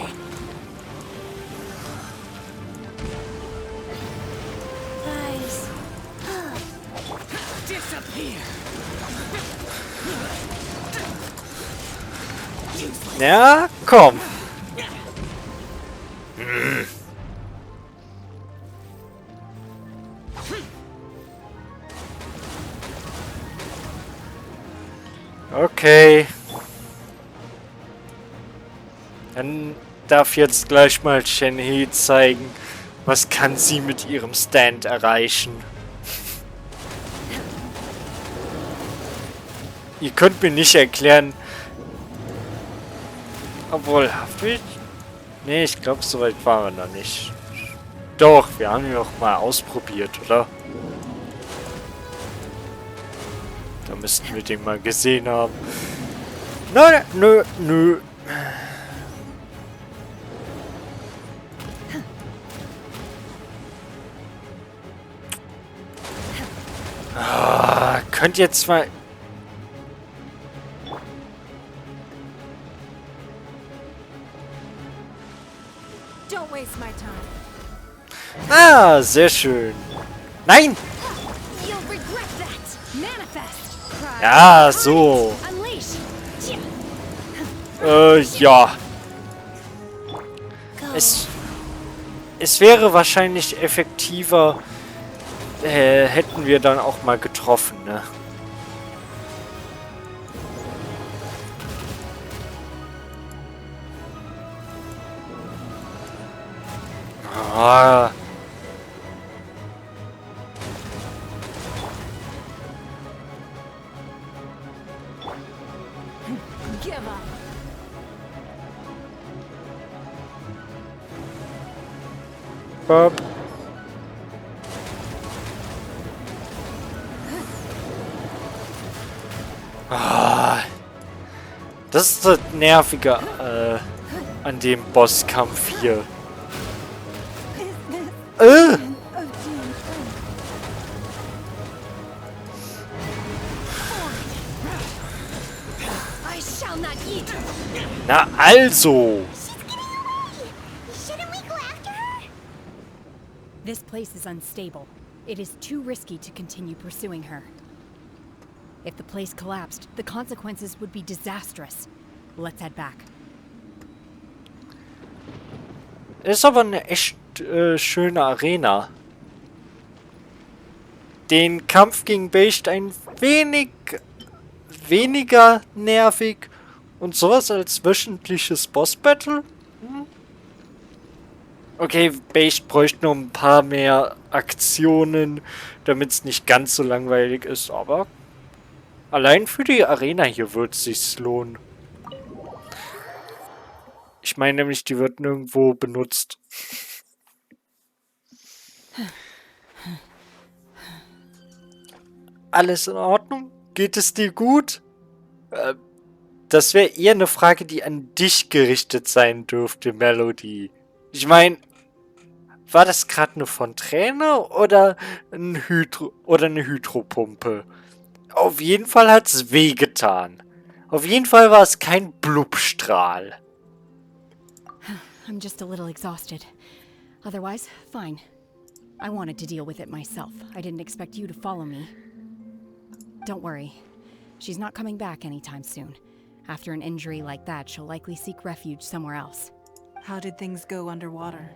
Speaker 3: Guys.
Speaker 6: Disappear!
Speaker 1: Ja, komm. Okay. Dann darf jetzt gleich mal Shenhe zeigen, was kann sie mit ihrem Stand erreichen. Ihr könnt mir nicht erklären... Obwohl, nee, ich glaube, so weit waren wir noch nicht. Doch, wir haben ihn noch mal ausprobiert, oder? Da müssten wir den mal gesehen haben. Nein, nö, nö. Ah, könnt ihr jetzt mal...
Speaker 11: Don't waste my time.
Speaker 1: Ah, sehr schön. Nein!
Speaker 4: You'll regret that! Manifest!
Speaker 1: Ja, so.
Speaker 4: Unleash!
Speaker 1: Ja. Es wäre wahrscheinlich effektiver, hätten wir dann auch mal getroffen, ne? Ah.
Speaker 9: Give up.
Speaker 1: Bob. Ah. Das ist das Nervige an dem Bosskampf hier.
Speaker 9: I shall not eat.
Speaker 1: Na also.
Speaker 2: Shouldn't we go after her?
Speaker 4: This place is unstable. It is too risky to continue pursuing her. If the place collapsed, the consequences would be disastrous. Let's head back.
Speaker 1: Ist aber eine echt schöne Arena. Den Kampf gegen Based ein wenig weniger nervig und sowas als wöchentliches Boss-Battle? Okay, Based bräuchte noch ein paar mehr Aktionen, damit es nicht ganz so langweilig ist, aber allein für die Arena hier wird es sich lohnen. Ich meine nämlich, die wird nirgendwo benutzt. Alles in Ordnung? Geht es dir gut? Das wäre eher eine Frage, die an dich gerichtet sein dürfte, Melody. Ich meine, war das gerade eine Fontäne oder eine Hydropumpe? Auf jeden Fall hat es wehgetan. Auf jeden Fall war es kein Blubstrahl.
Speaker 4: I'm just a little exhausted. Otherwise, fine. I wanted to deal with it myself. I didn't expect you to follow me. Don't worry. She's not coming back anytime soon. After an injury like that, she'll likely seek refuge somewhere else.
Speaker 11: How did things go underwater?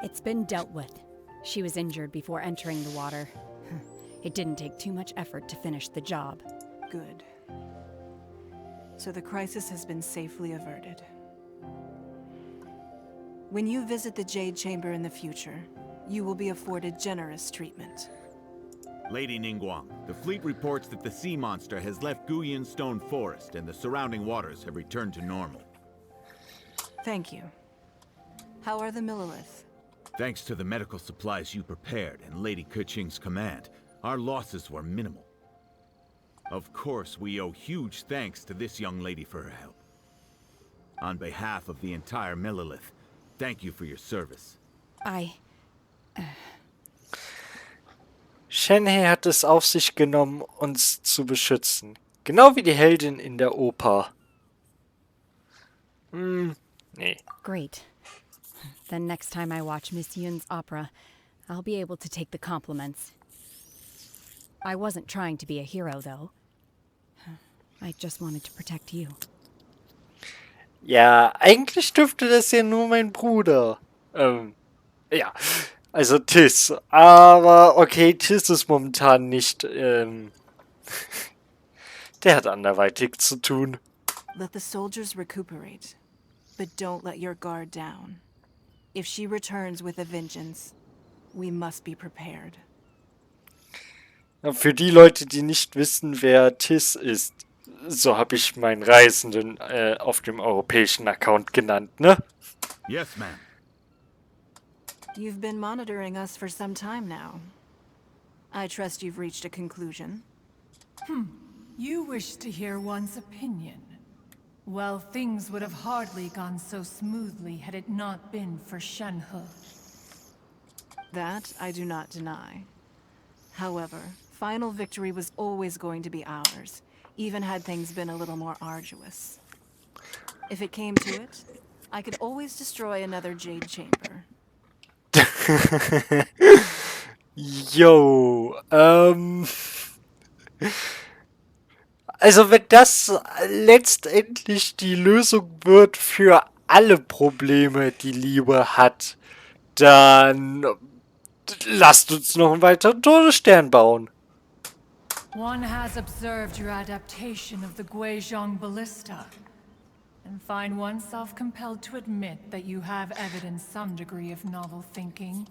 Speaker 4: It's been dealt with. She was injured before entering the water. It didn't take too much effort to finish the job.
Speaker 11: Good. So the crisis has been safely averted. When you visit the Jade Chamber in the future, you will be afforded generous treatment.
Speaker 5: Lady Ningguang, the fleet reports that the sea monster has left Guyun Stone Forest and the surrounding waters have returned to normal.
Speaker 11: Thank you. How are the Millilith?
Speaker 5: Thanks to the medical supplies you prepared and Lady Keqing's command, our losses were minimal. Of course, we owe huge thanks to this young lady for her help. On behalf of the entire Millilith, thank you for your service.
Speaker 1: Shenhe hat es auf sich genommen, uns zu beschützen. Genau wie die Heldin in der Oper. Nee.
Speaker 4: Great. Then next time I watch Miss Yun's opera, I'll be able to take the compliments. I wasn't trying to be a hero, though. I just wanted to protect you.
Speaker 1: Ja, eigentlich dürfte das ja nur mein Bruder. Ja, also Tis. Aber okay, Tis ist momentan nicht, der hat anderweitig zu tun.
Speaker 11: Let the soldiers recuperate, but don't let your guard down. If she returns with a vengeance, we must be prepared.
Speaker 1: Ja, für die Leute, die nicht wissen, wer Tis ist, so habe ich meinen Reisenden auf dem europäischen Account genannt, ne?
Speaker 5: Yes, ma'am.
Speaker 11: You've been monitoring us for some time now. I trust you've reached a conclusion.
Speaker 13: You wish to hear one's opinion. Well, things would have hardly gone so smoothly had it not been for Shenhe.
Speaker 11: That I do not deny. However, final victory was always going to be ours, even had things been a little more arduous. If it came to it, I could always destroy another Jade Chamber.
Speaker 1: Yo, also wenn das letztendlich die Lösung wird für alle Probleme, die Liyue hat, dann lasst uns noch einen weiteren Todesstern bauen.
Speaker 13: One has observed your adaptation of the Guizhong ballista, and find oneself compelled to admit that you have evidenced some degree of novel thinking.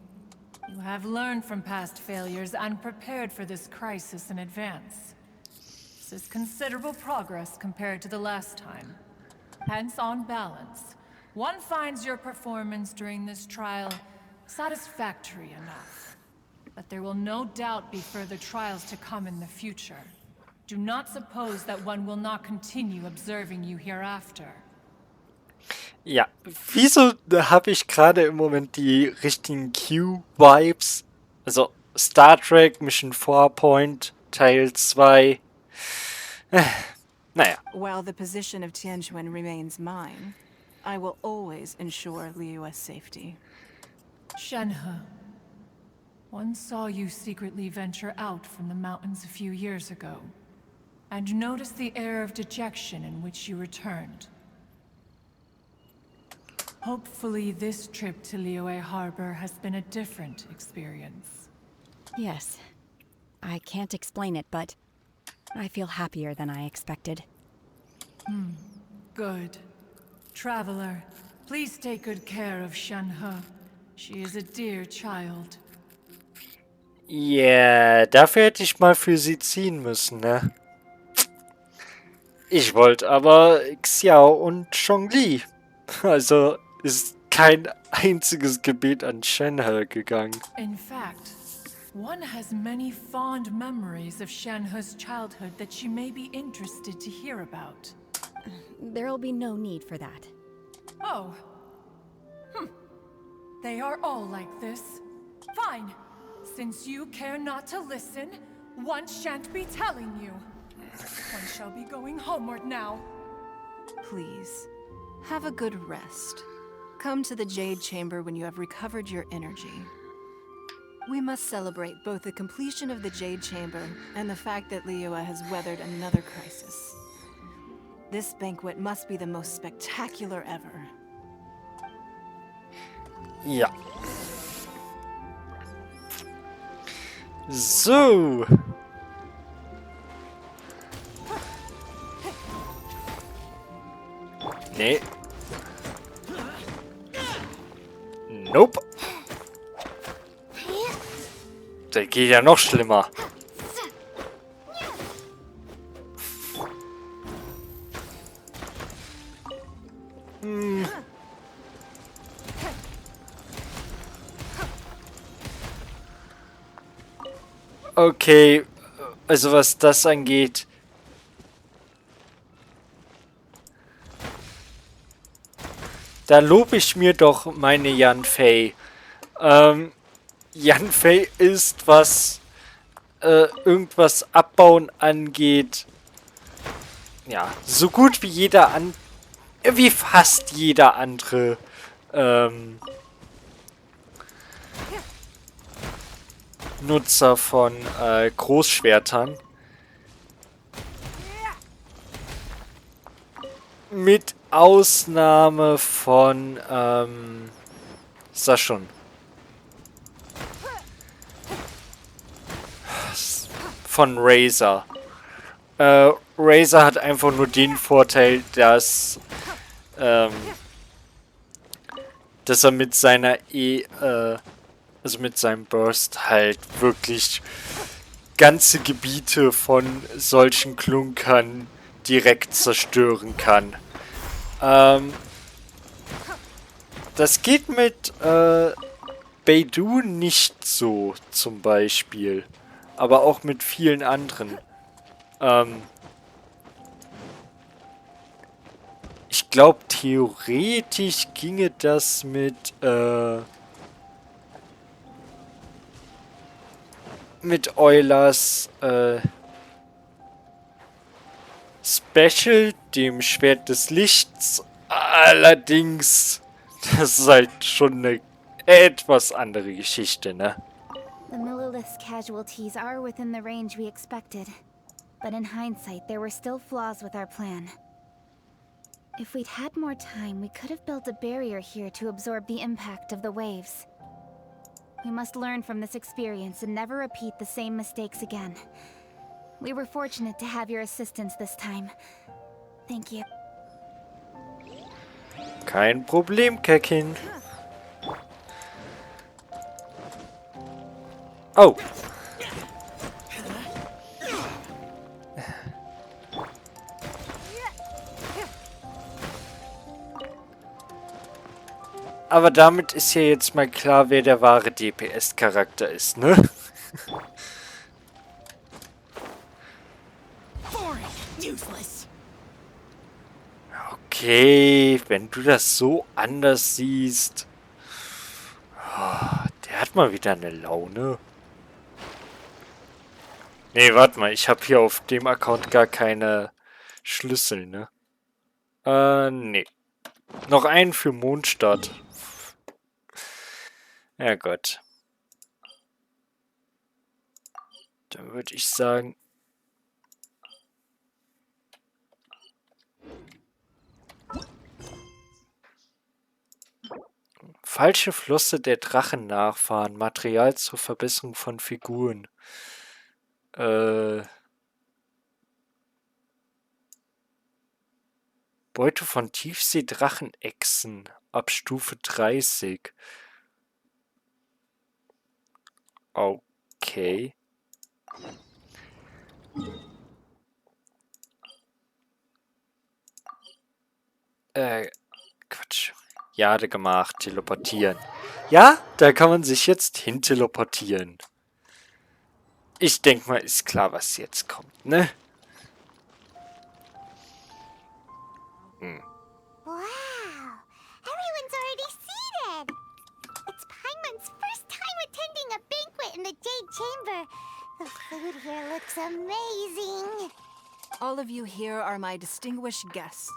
Speaker 13: You have learned from past failures and prepared for this crisis in advance. This is considerable progress compared to the last time. Hence, on balance, one finds your performance during this trial satisfactory enough. But there will no doubt be further trials to come in the future. Do not suppose that one will not continue observing you hereafter.
Speaker 1: Ja, wieso habe ich gerade im Moment die richtigen Q-Vibes? Also Star Trek Mission 4 Teil 2. Naja.
Speaker 11: While the position of Tianjuan remains mine, I will always ensure Liyue's safety.
Speaker 13: Shenhe, one saw you secretly venture out from the mountains a few years ago, and noticed the air of dejection in which you returned. Hopefully this trip to Liyue Harbor has been a different experience.
Speaker 4: Yes. I can't explain it, but I feel happier than I expected.
Speaker 13: Good. Traveler, please take good care of Shenhe. She is a dear child.
Speaker 1: Yeah, dafür hätte ich mal für sie ziehen müssen, ne? Ich wollte aber Xiao und Zhongli. Also ist kein einziges Gebet an Shenhe gegangen.
Speaker 13: In fact, one has many fond memories of Shenhe's childhood that she may be interested to hear about.
Speaker 4: There'll be no need for that.
Speaker 13: Oh. They are all like this. Fine. Since you care not to listen, one shan't be telling you. One shall be going homeward now.
Speaker 11: Please, have a good rest. Come to the Jade Chamber when you have recovered your energy. We must celebrate both the completion of the Jade Chamber and the fact that Liyue has weathered another crisis. This banquet must be the most spectacular ever.
Speaker 1: Ja. So. Nee. Nope. Der geht ja noch schlimmer. Okay, also was das angeht. Da lobe ich mir doch meine Yanfei. Yanfei ist, was irgendwas abbauen angeht, ja, so gut wie wie fast jeder andere Nutzer von Großschwertern. Mit Ausnahme von sag schon. Von Razor. Razor hat einfach nur den Vorteil, dass er mit seiner also mit seinem Burst halt wirklich ganze Gebiete von solchen Klunkern direkt zerstören kann. Das geht mit Beidou nicht so, zum Beispiel. Aber auch mit vielen anderen. Ich glaube, theoretisch ginge das mit Eulers Special, dem Schwert des Lichts. Allerdings, das ist halt schon eine etwas andere Geschichte, ne?
Speaker 3: The Millilith's casualties are within the range we expected. But in hindsight, there were still flaws with our plan. If we'd had more time, we could have built a barrier here to absorb the impact of the waves. We must learn from this experience and never repeat the same mistakes again. We were fortunate to have your assistance this time. Thank you.
Speaker 1: Kein Problem, Kekin. Oh. Aber damit ist ja jetzt mal klar, wer der wahre DPS-Charakter ist, ne? Okay, wenn du das so anders siehst. Oh, der hat mal wieder eine Laune. Nee, warte mal, ich habe hier auf dem Account gar keine Schlüssel, ne? Nee. Noch einen für Mondstadt. Ja Gott. Dann würde ich sagen... Falsche Flosse der Drachen nachfahren. Material zur Verbesserung von Figuren. Beute von Tiefsee-Drachenechsen. Ab Stufe 30. Okay. Quatsch. Jade gemacht. Teleportieren. Ja, da kann man sich jetzt hin teleportieren. Ich denke mal, ist klar, was jetzt kommt, ne?
Speaker 2: Wow! Everyone's already seated! It's Paimon's first time attending a banquet in the Jade Chamber. The food here looks amazing.
Speaker 11: All of you here are my distinguished guests.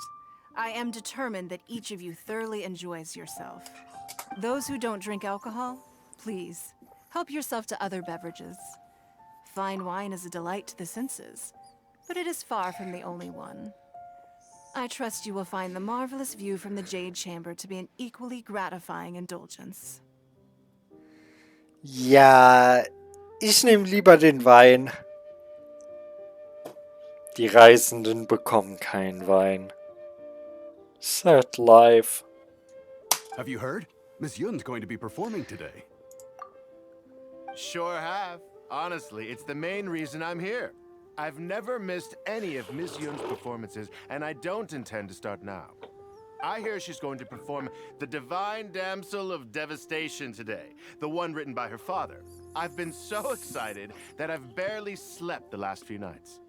Speaker 11: I am determined that each of you thoroughly enjoys yourself. Those who don't drink alcohol, please, help yourself to other beverages. Fine wine is a delight to the senses, but it is far from the only one. I trust you will find the marvelous view from the Jade Chamber to be an equally gratifying indulgence.
Speaker 1: Ja, ich nehme lieber den Wein. Die Reisenden bekommen keinen Wein. Sad life.
Speaker 14: Have you heard? Miss Yun's going to be performing today.
Speaker 15: Sure have. Honestly, it's the main reason I'm here. I've never missed any of Miss Yun's performances, and I don't intend to start now. I hear she's going to perform The Divine Damsel of Devastation today, the one written by her father. I've been so excited that I've barely slept the last few nights.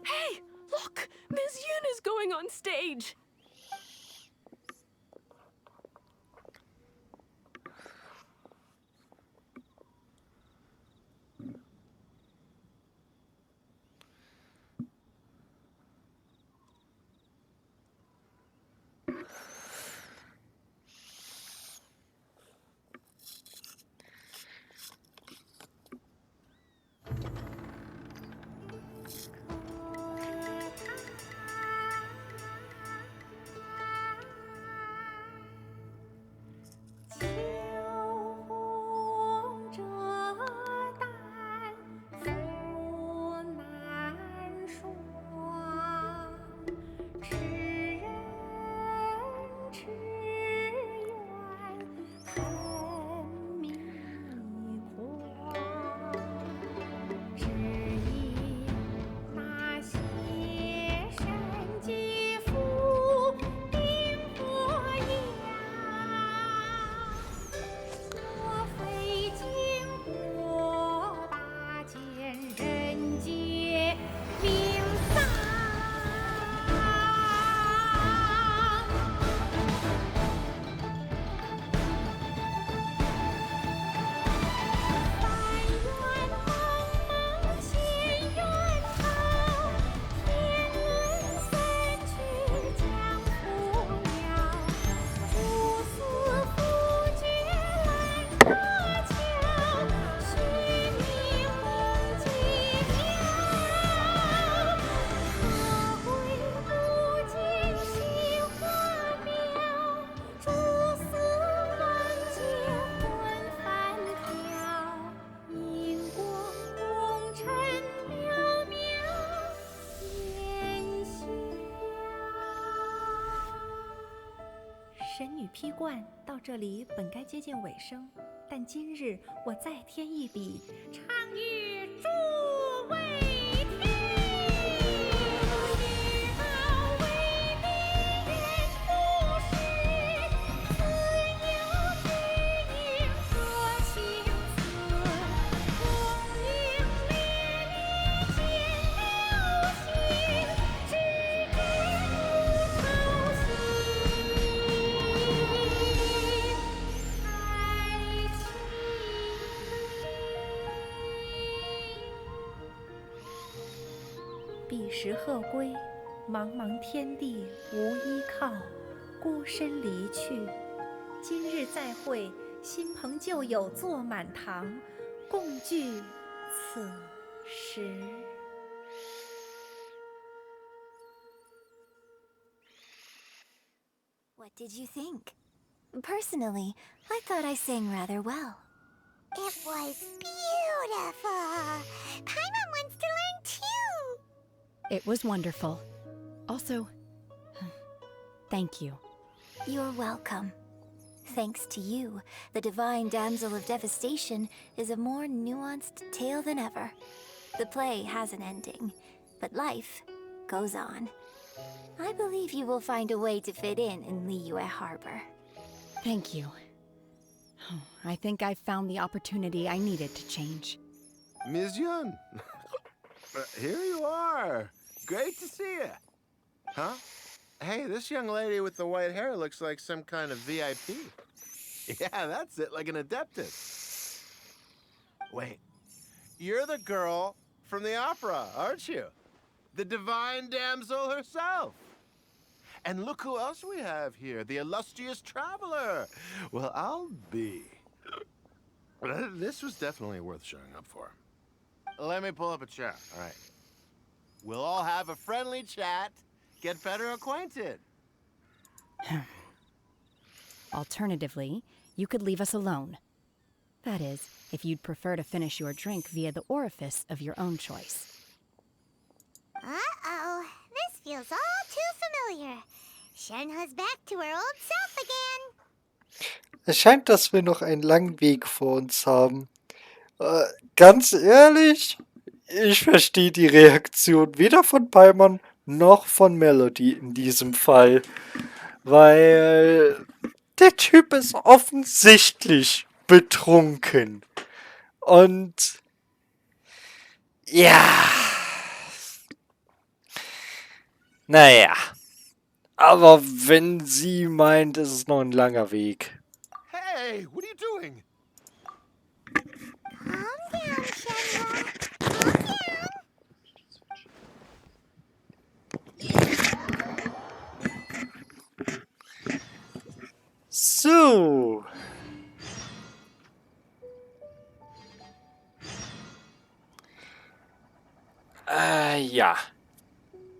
Speaker 9: Hey, look! Miss Yun is going on stage!
Speaker 16: 披冠到这里本该接近尾声，但今日我再添一笔，唱与诸位听。彼时鹤归，茫茫天地无依靠，孤身离去。今日再会，新朋旧友坐满堂，共聚此时。
Speaker 3: What did you think? Personally, I thought I sang rather well.
Speaker 2: It was beautiful. Paimon wants to learn too.
Speaker 4: It was wonderful. Also, thank you.
Speaker 3: You're welcome. Thanks to you, the Divine Damsel of Devastation is a more nuanced tale than ever. The play has an ending, but life goes on. I believe you will find a way to fit in Liyue Harbor.
Speaker 4: Thank you. I think I've found the opportunity I needed to change.
Speaker 15: Ms. Yun, here you are. Great to see you. Huh? Hey, this young lady with the white hair looks like some kind of VIP. Yeah, that's it, like an adeptus. Wait, you're the girl from the opera, aren't you? The divine damsel herself. And look who else we have here, the illustrious traveler. Well, I'll be. This was definitely worth showing up for. Let me pull up a chair, all right. We'll all have a friendly chat, get better acquainted.
Speaker 4: Alternatively, you could leave us alone. That is, if you'd prefer to finish your drink via the orifice of your own choice.
Speaker 2: Uh-oh. This feels all too familiar. Shenhua's back to her old self again.
Speaker 1: Es scheint, dass wir noch einen langen Weg vor uns haben. Ganz ehrlich, ich verstehe die Reaktion weder von Paimon noch von Melody in diesem Fall. Weil der Typ ist offensichtlich betrunken. Und ja. Naja. Aber wenn sie meint, ist es noch ein langer Weg.
Speaker 15: Hey, what are you doing?
Speaker 2: Calm down, Shenhua. Calm down.
Speaker 1: So. Ja.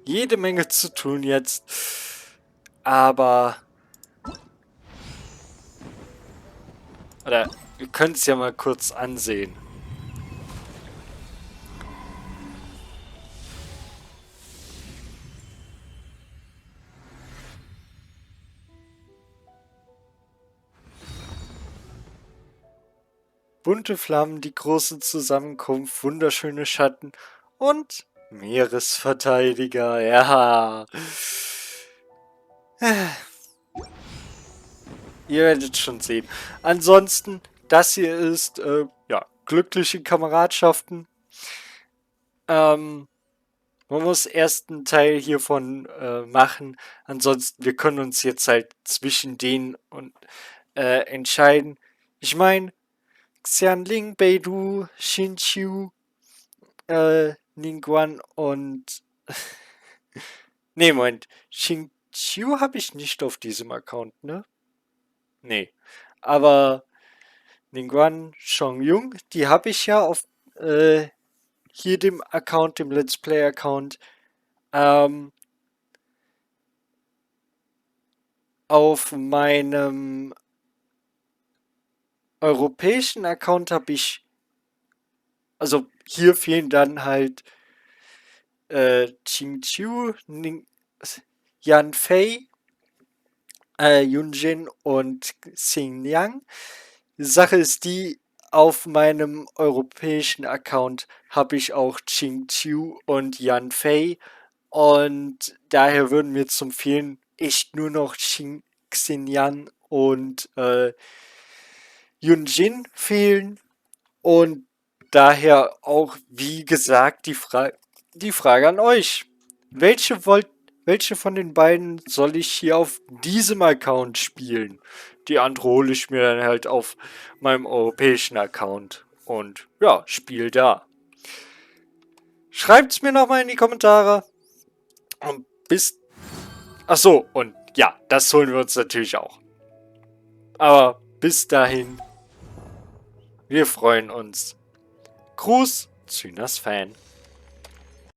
Speaker 1: Jede Menge zu tun jetzt. Aber... Oder, wir können es ja mal kurz ansehen. Bunte Flammen, die große Zusammenkunft, wunderschöne Schatten und Meeresverteidiger, ja. Ihr werdet schon sehen. Ansonsten, das hier ist, ja, glückliche Kameradschaften. Man muss erst einen Teil hiervon machen. Ansonsten, wir können uns jetzt halt zwischen denen und entscheiden. Ich meine, Xianling, Beidou, Xinqiu, Ningguan und... Ne, Moment. Xinqiu habe ich nicht auf diesem Account, ne? Nee. Aber Ningguan, Xiangyun, die habe ich ja auf hier dem Account, dem Let's Play-Account. Auf meinem europäischen Account habe ich, also hier fehlen dann halt Qingqiu, Yan Fei, Yunjin und Xinjiang. Die Sache ist die, auf meinem europäischen Account habe ich auch Qingqiu und Yanfei und daher würden mir zum Fehlen echt nur noch Xinjiang und Yunjin fehlen und daher auch, wie gesagt, die Frage an euch. Welche von den beiden soll ich hier auf diesem Account spielen? Die andere hole ich mir dann halt auf meinem europäischen Account. Und ja, spiel da. Schreibt's mir nochmal in die Kommentare. Und bis. Achso, und ja, das holen wir uns natürlich auch. Aber bis dahin. Wir freuen uns. Gruß, Zynas Fan.